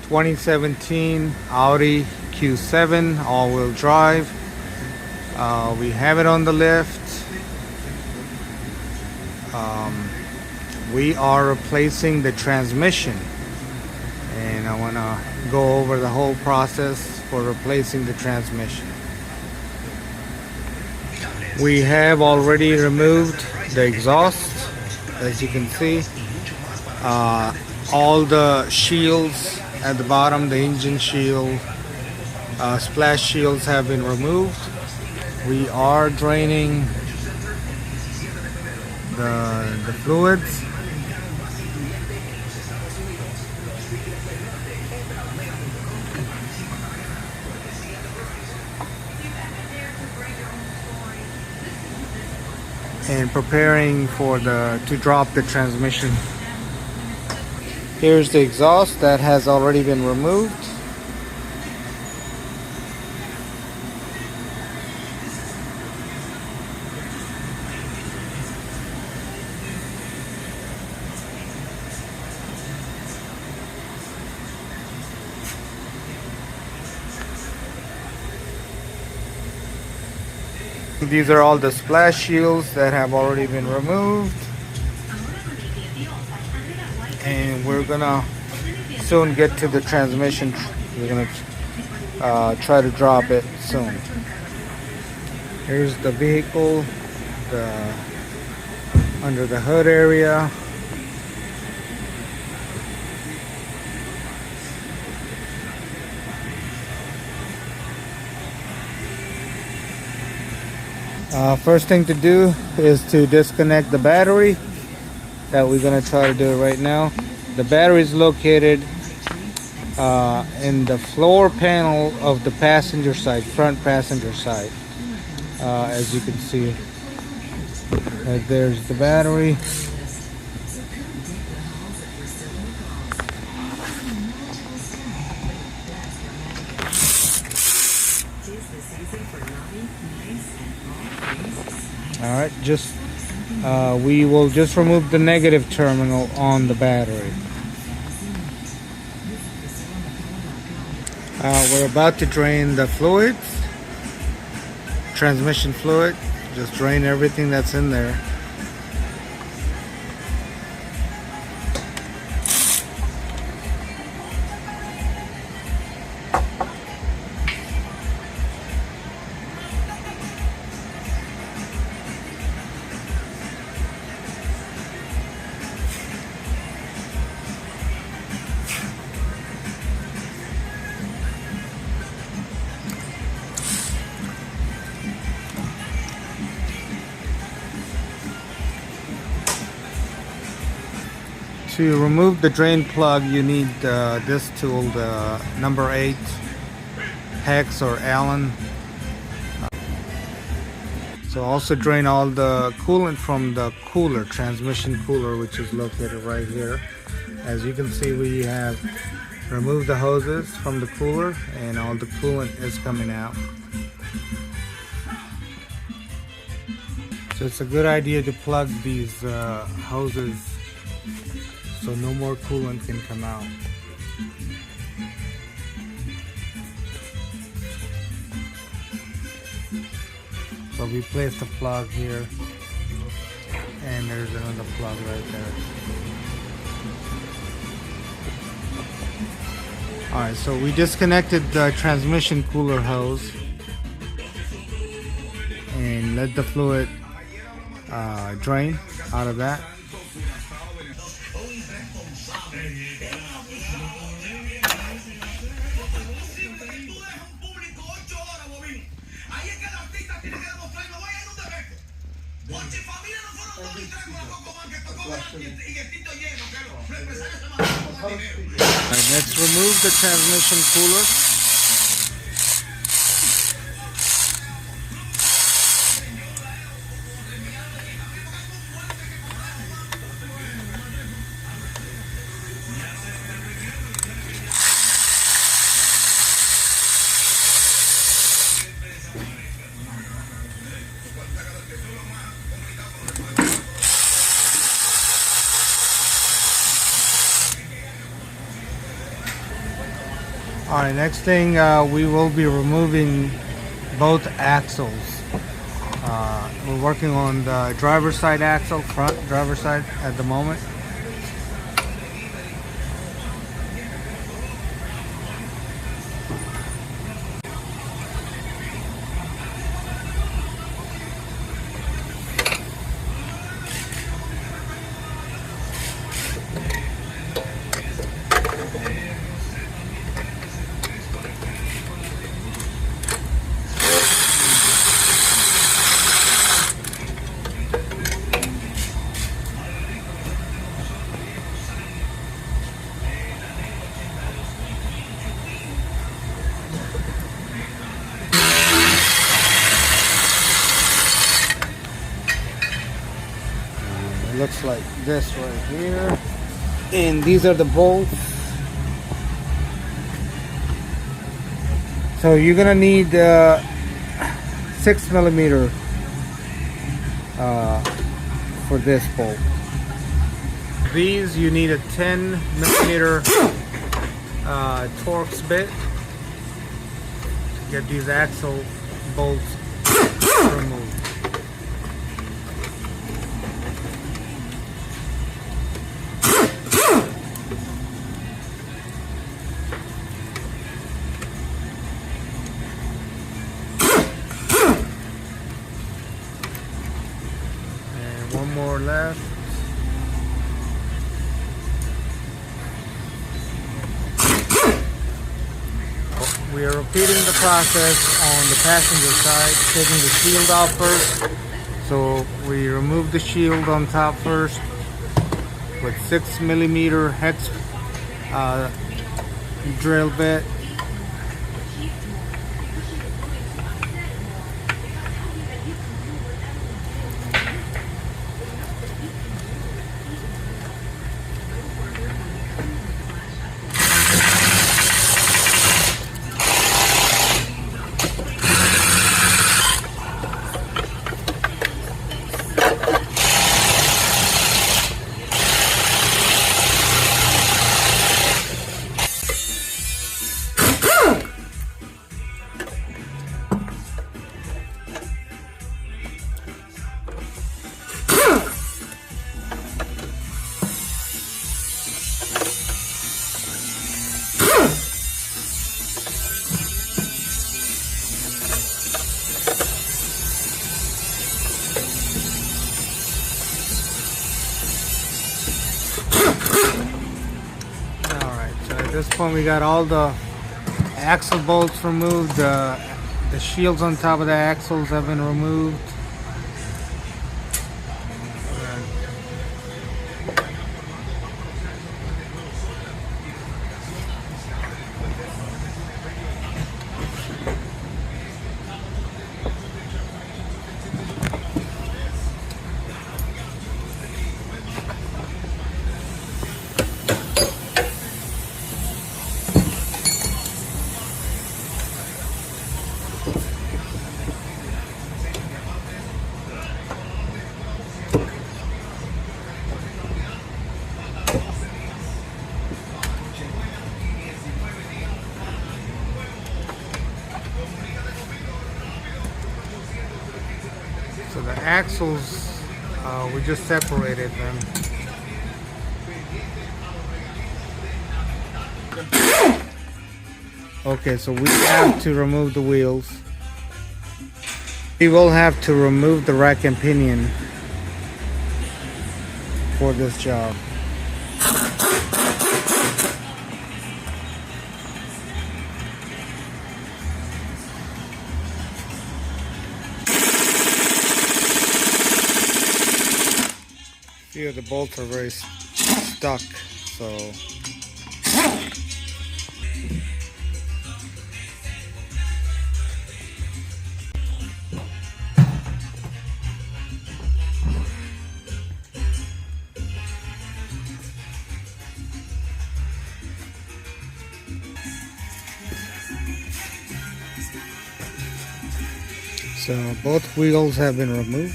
2017 Audi Q7 all-wheel drive. We have it on the lift. We are replacing the transmission, and I want to go over the whole process for replacing the transmission. We have already removed the exhaust, as you can see. All the shields at the bottom, the engine shield, splash shields have been removed. We are draining the fluids. And preparing for to drop the transmission. Here's the exhaust that has already been removed. These are all the splash shields that have already been removed, and we're gonna soon get to the transmission. We're gonna try to drop it soon. Here's the vehicle, under the hood area. First thing to do is to disconnect the battery. That we're going to try to do right now. The battery is located in the floor panel of the passenger side, front passenger side. As you can see, there's the battery. Alright, we will just remove the negative terminal on the battery. We're about to drain the fluids, transmission fluid. Just drain everything that's in there. To remove the drain plug, you need this tool, the number 8 hex or Allen. So also drain all the coolant from the cooler, transmission cooler, which is located right here. As you can see, we have removed the hoses from the cooler, and all the coolant is coming out. So it's a good idea to plug these hoses so no more coolant can come out. So we place the plug here, and there's another plug right there. Alright, so we disconnected the transmission cooler hose and let the fluid drain out of that. Let's remove the transmission cooler. Alright, next thing, we will be removing both axles. We're working on the driver's side axle, front driver's side at the moment. Looks like this right here, and these are the bolts. So you're gonna need 6mm for this bolt. These you need a 10mm Torx bit to get these axle bolts removed. One more left. We are repeating the process on the passenger side, taking the shield off first. So we remove the shield on top first with 6mm hex drill bit. At this point we got all the axle bolts removed, the shields on top of the axles have been removed. So the axles, we just separated them. Okay, so we have to remove the wheels. We will have to remove the rack and pinion for this job. Here the bolts are very stuck, so both wheels have been removed.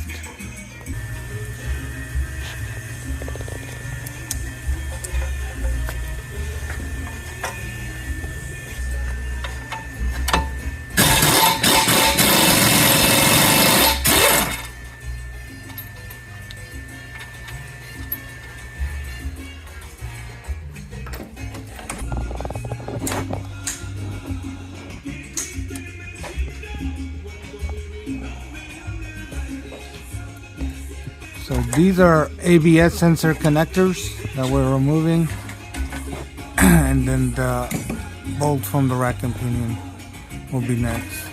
So these are ABS sensor connectors that we're removing, and then the bolt from the rack and pinion will be next.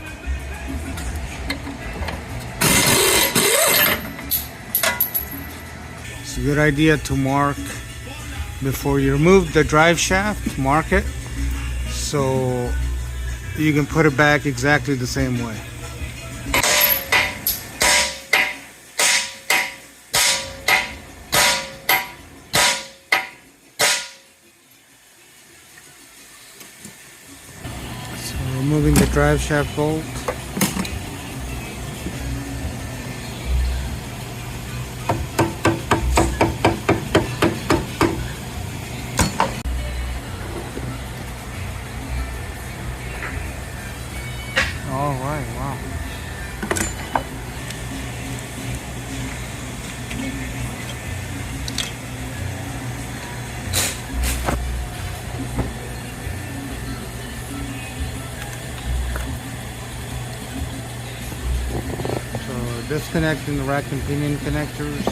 It's a good idea to mark before you remove the drive shaft. Mark it so you can put it back exactly the same way. Removing the drive shaft bolt. All right, wow. Disconnecting the rack and pinion connectors.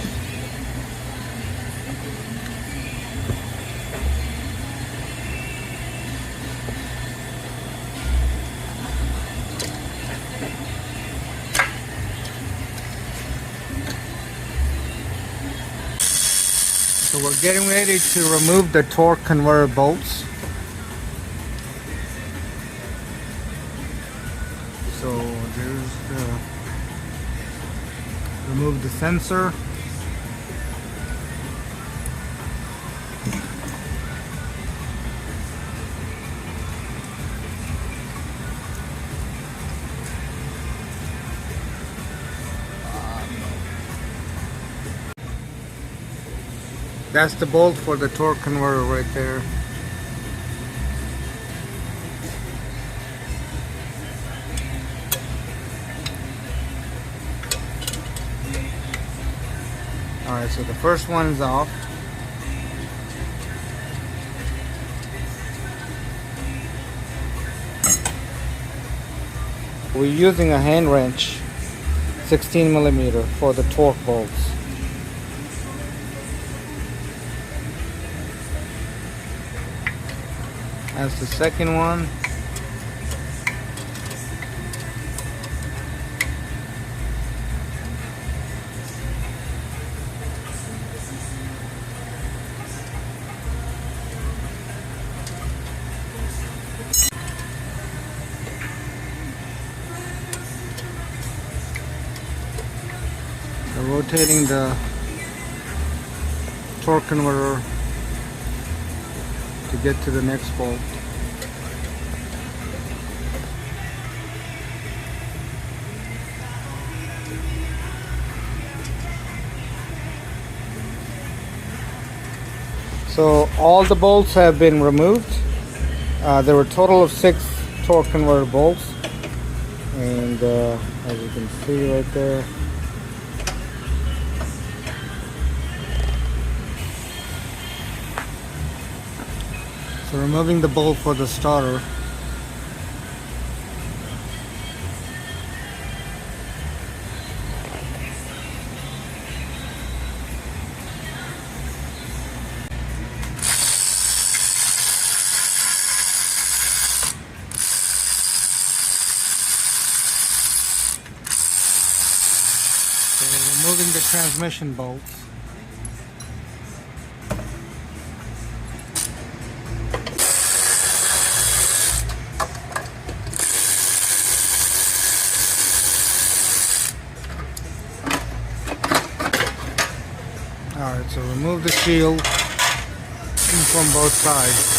So we're getting ready to remove the torque converter bolts. So there's the remove the sensor. That's the bolt for the torque converter right there. Alright, so the first one is off. We're using a hand wrench, 16mm, for the torque bolts. That's the second one. So rotating the torque converter to get to the next bolt. So all the bolts have been removed. There were a total of 6 torque converter bolts, and as you can see right there, so removing the bolt for the starter. So removing the transmission bolts. Alright, so remove the shield from both sides.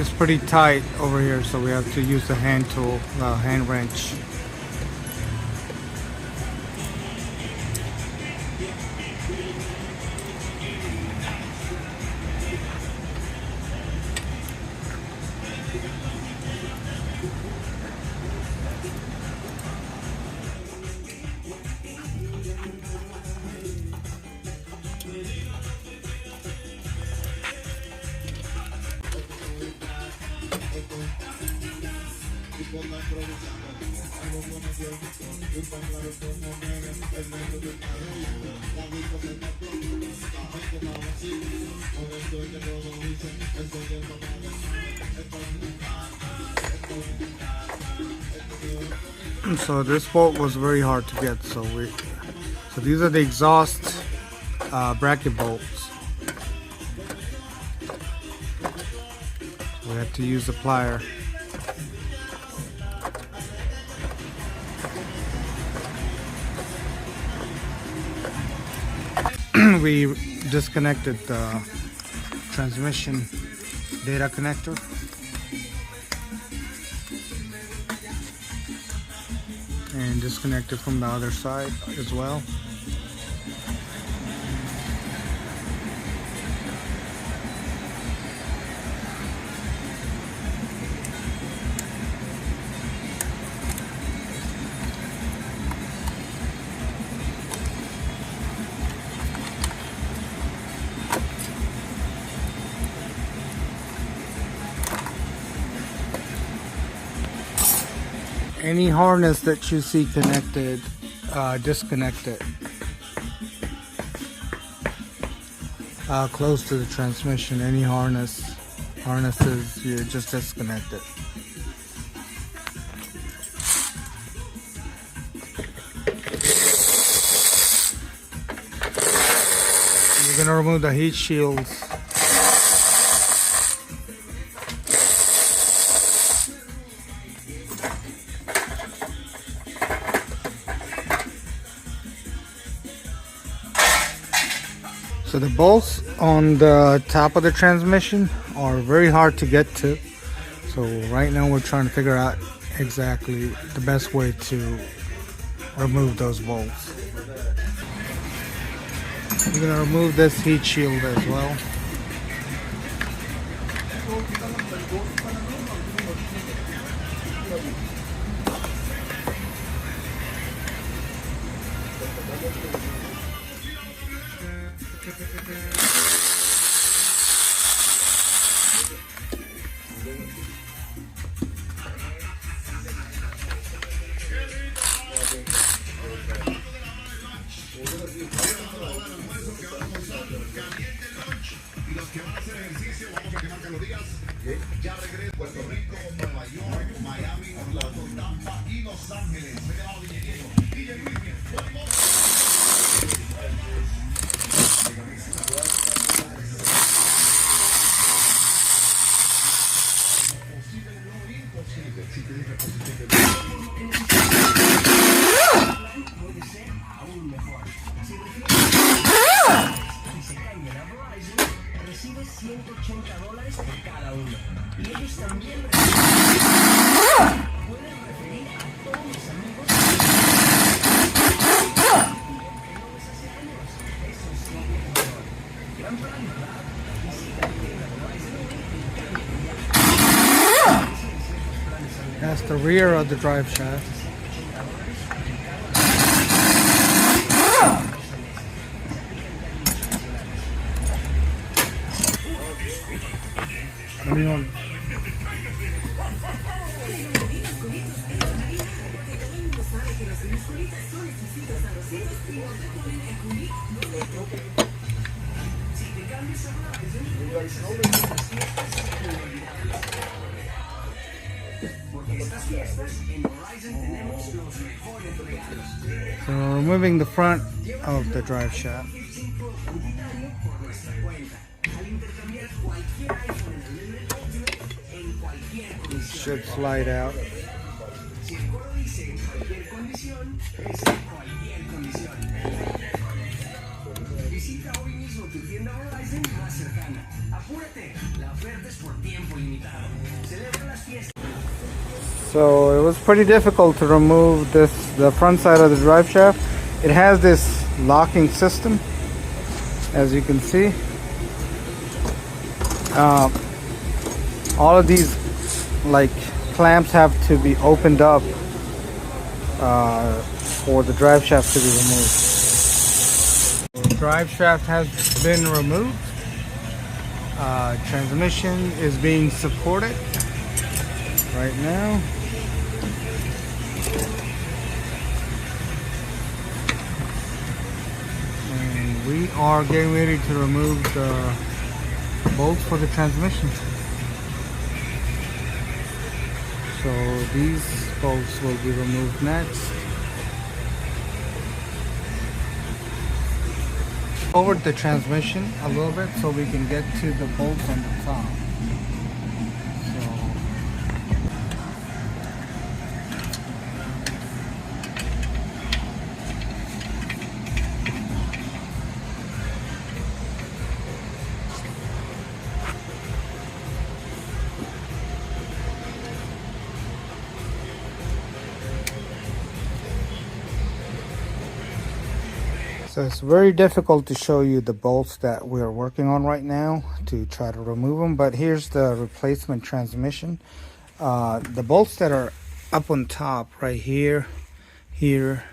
It's pretty tight over here, so we have to use the hand tool, hand wrench. So this bolt was very hard to get, so these are the exhaust bracket bolts. We had to use a plier. We disconnected the transmission data connector. And disconnected from the other side as well. Any harness that you see connected, disconnect it. Close to the transmission, any harnesses, you just disconnect it. You're gonna remove the heat shields. So the bolts on the top of the transmission are very hard to get to. So right now we're trying to figure out exactly the best way to remove those bolts. We're going to remove this heat shield as well. Ya regreso Puerto Rico, Nueva York, Miami, Orlando, Tampa y Los Ángeles. Me he llamado DJ $180 por cada uno. Y ellos también pueden referir a todos mis amigos que no ves hace años. Eso es lo mejor. Gran plan, ¿verdad? Visita el That's the rear of the drive shaft. So we're removing the front of the drive shaft. It should slide out. Visita hoy mismo tu tienda Verizon más cercana. So it was pretty difficult to remove the front side of the drive shaft. It has this locking system, as you can see. All of these like clamps have to be opened up for the drive shaft to be removed. The drive shaft has been removed. Transmission is being supported right now. And we are getting ready to remove the bolts for the transmission. So these bolts will be removed next. Over the transmission a little bit so we can get to the bolts on the top. So it's very difficult to show you the bolts that we're working on right now to try to remove them, but here's the replacement transmission. The bolts that are up on top right here, here,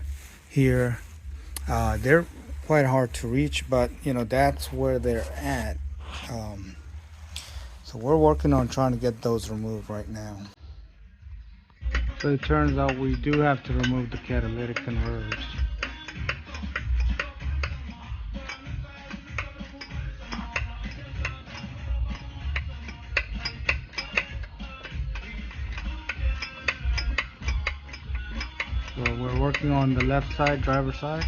they're quite hard to reach, but you know, that's where they're at. So we're working on trying to get those removed right now. So it turns out we do have to remove the catalytic converters. So we're working on the left side, driver's side.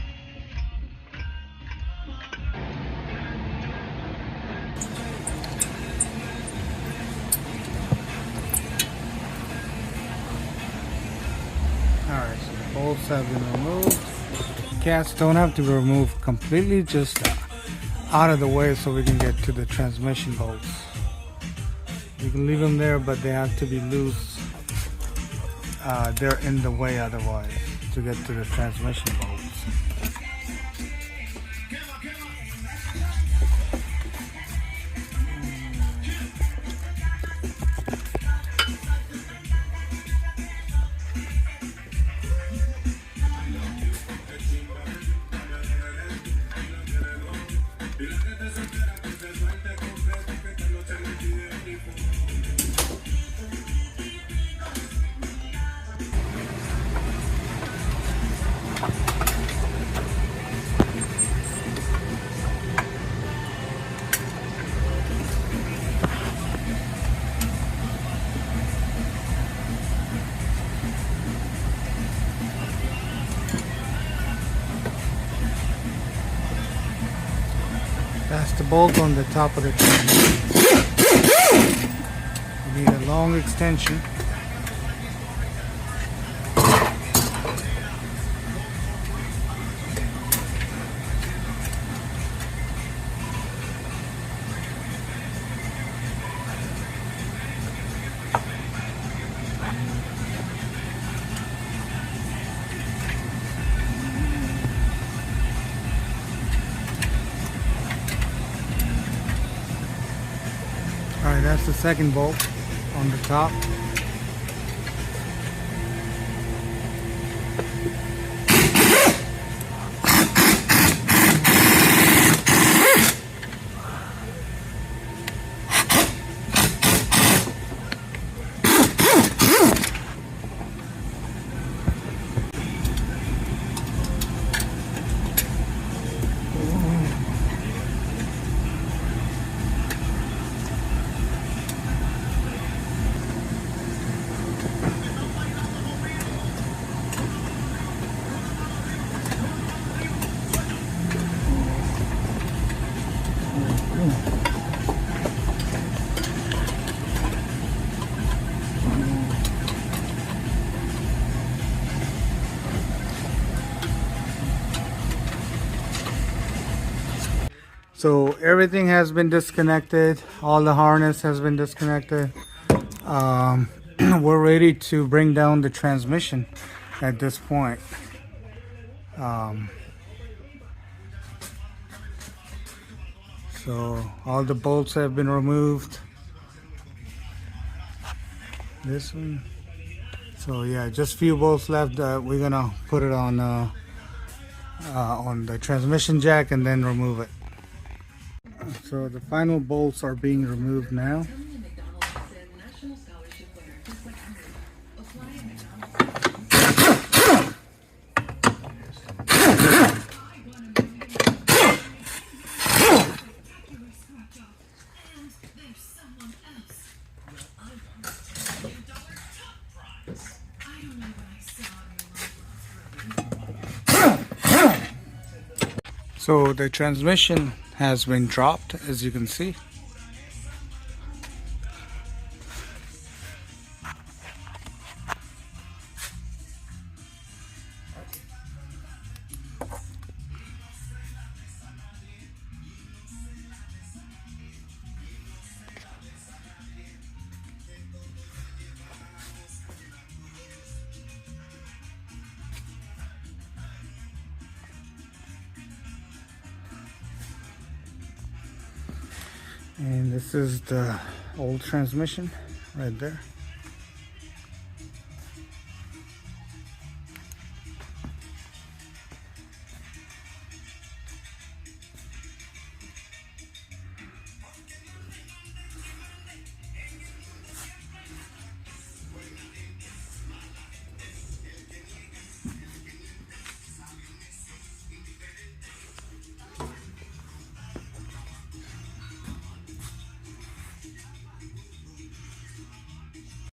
Alright, so the bolts have been removed. Cats don't have to be removed completely, just out of the way so we can get to the transmission bolts. You can leave them there, but they have to be loose. They're in the way otherwise to get to the transmission bolts. That's the bolt on the top of the transmission. We need a long extension. Alright, that's the second bolt on the top. So everything has been disconnected. All the harness has been disconnected. We're ready to bring down the transmission at this point. So all the bolts have been removed. This one. So yeah, just few bolts left. We're gonna put it on the transmission jack and then remove it. So the final bolts are being removed now. So the transmission has been dropped, as you can see. And this is the old transmission right there.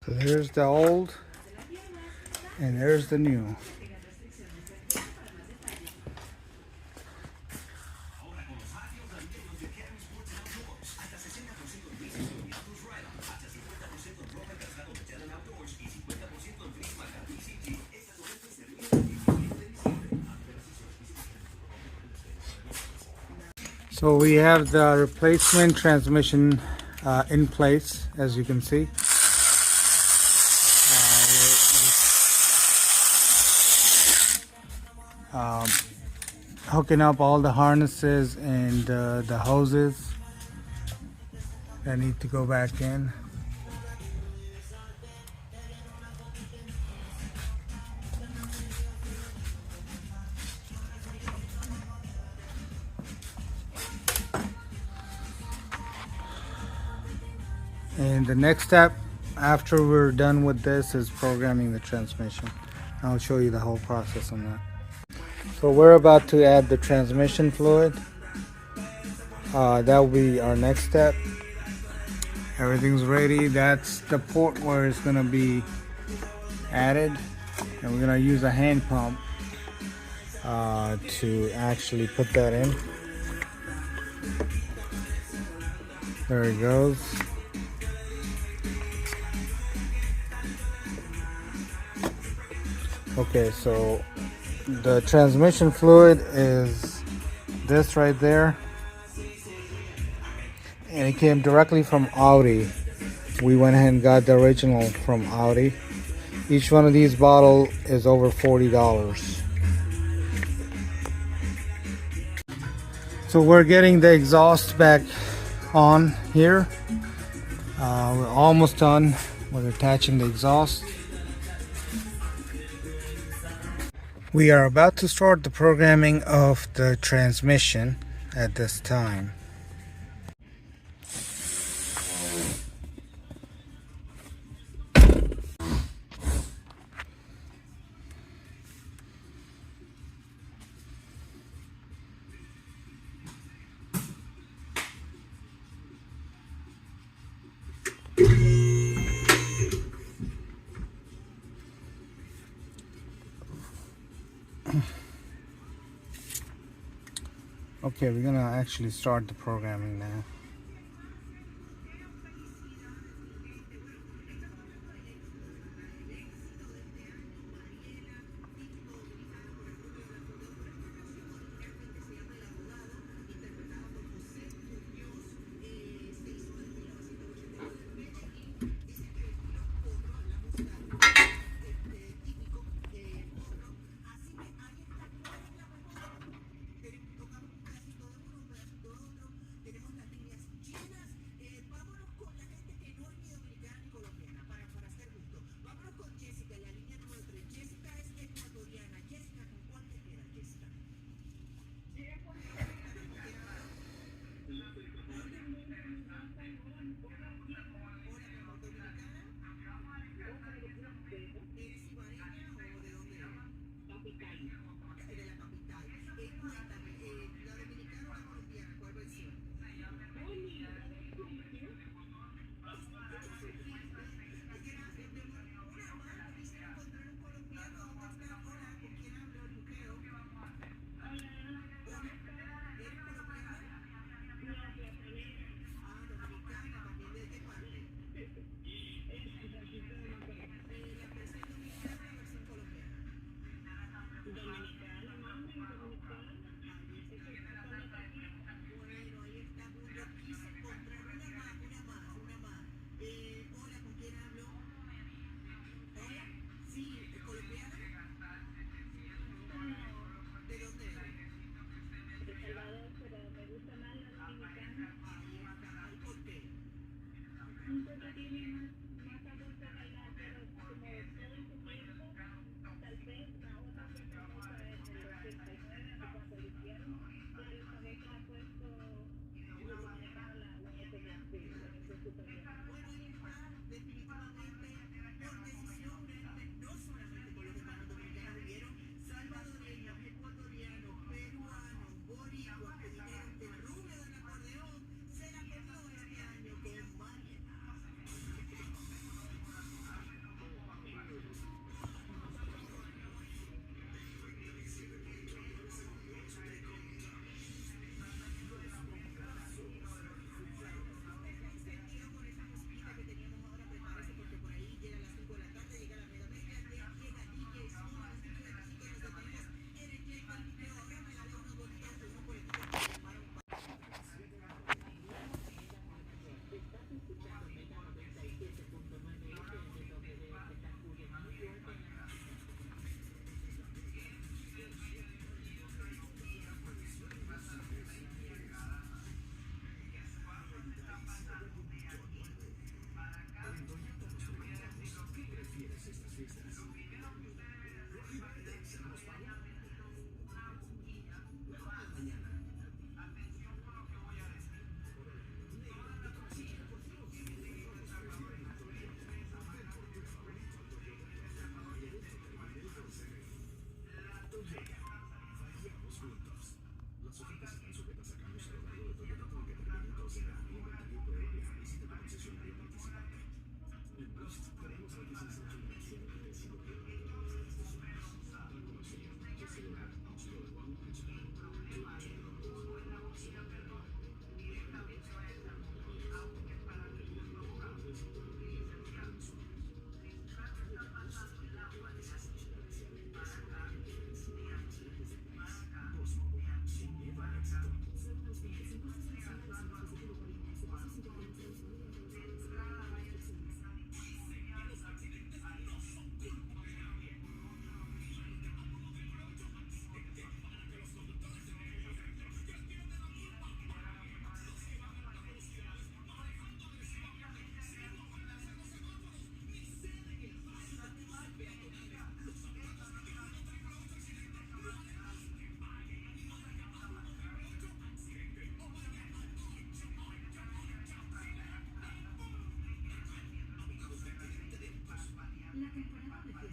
So there's the old and there's the new. So we have the replacement transmission in place, as you can see. Hooking up all the harnesses and the hoses that need to go back in. And the next step after we're done with this is programming the transmission. I'll show you the whole process on that. So we're about to add the transmission fluid. That will be our next step. Everything's ready. That's the port where it's going to be added. And we're going to use a hand pump to actually put that in. There it goes. Okay, so the transmission fluid is this right there, and it came directly from Audi. We went ahead and got the original from Audi. Each one of these bottles is over $40. So we're getting the exhaust back on here. We're almost done with attaching the exhaust. We are about to start the programming of the transmission at this time. Okay, we're gonna actually start the programming now.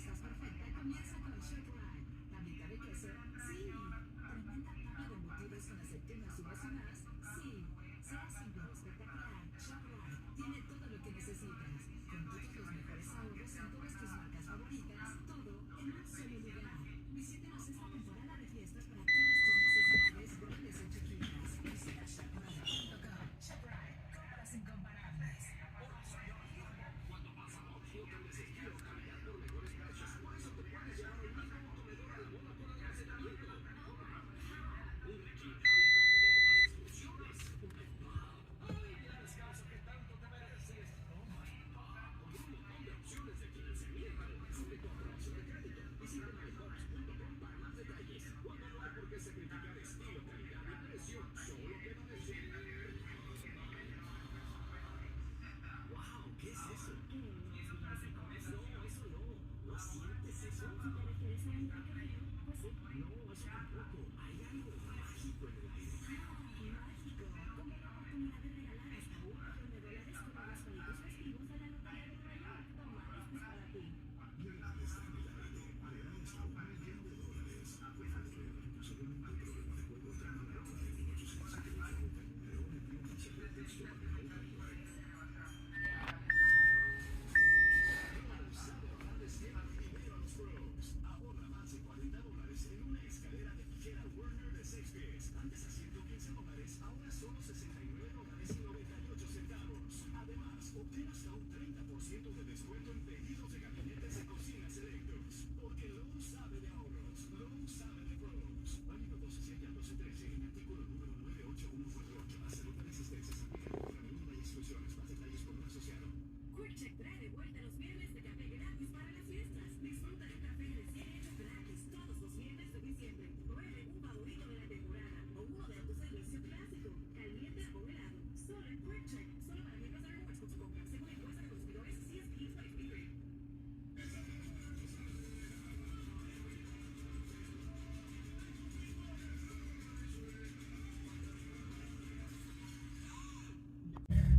estás perfecta comienza con Shock Ride. Tablita de queso, sí. Tremenda tabla de embutidos con aceitunas, uvas y más, sí. Sea simple o espectacular, Shock Ride tiene todo lo que necesitas. Con todos los mejores ahorros en todas tus marcas favoritas, todo en un solo lugar. Visítanos esta temporada de fiestas para todas tus necesidades, grandes o chiquitas. Visita ShopRide.com. ShopRide, compras incomparables.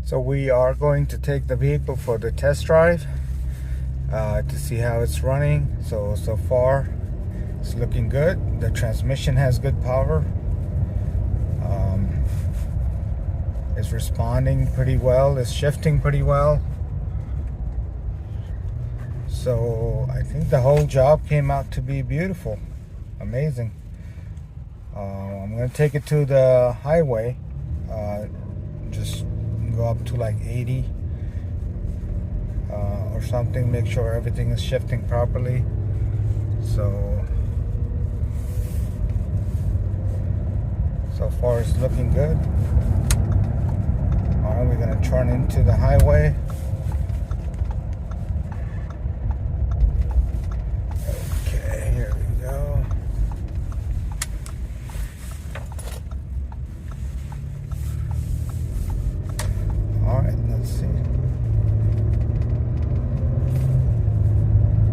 So we are going to take the vehicle for the test drive to see how it's running. So far it's looking good. The transmission has good power. It's responding pretty well. It's shifting pretty well. So I think the whole job came out to be beautiful. Amazing. I'm going to take it to the highway. Just go up to like 80 or something, make sure everything is shifting properly. So far it's looking good. Alright, we're gonna turn into the highway. Okay, here we go. Alright, let's see.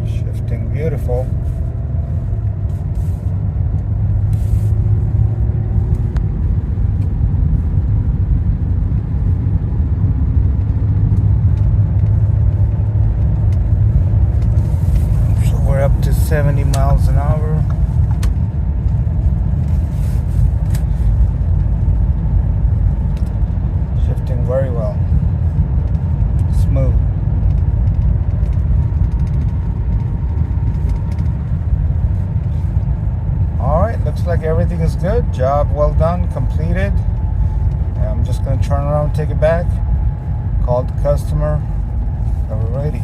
Shifting beautiful. So we're up to 70 miles an hour. Shifting very well. Smooth. Alright, looks like everything is good. Job well done, completed. I'm just going to turn around and take it back. Call the customer. And we're ready.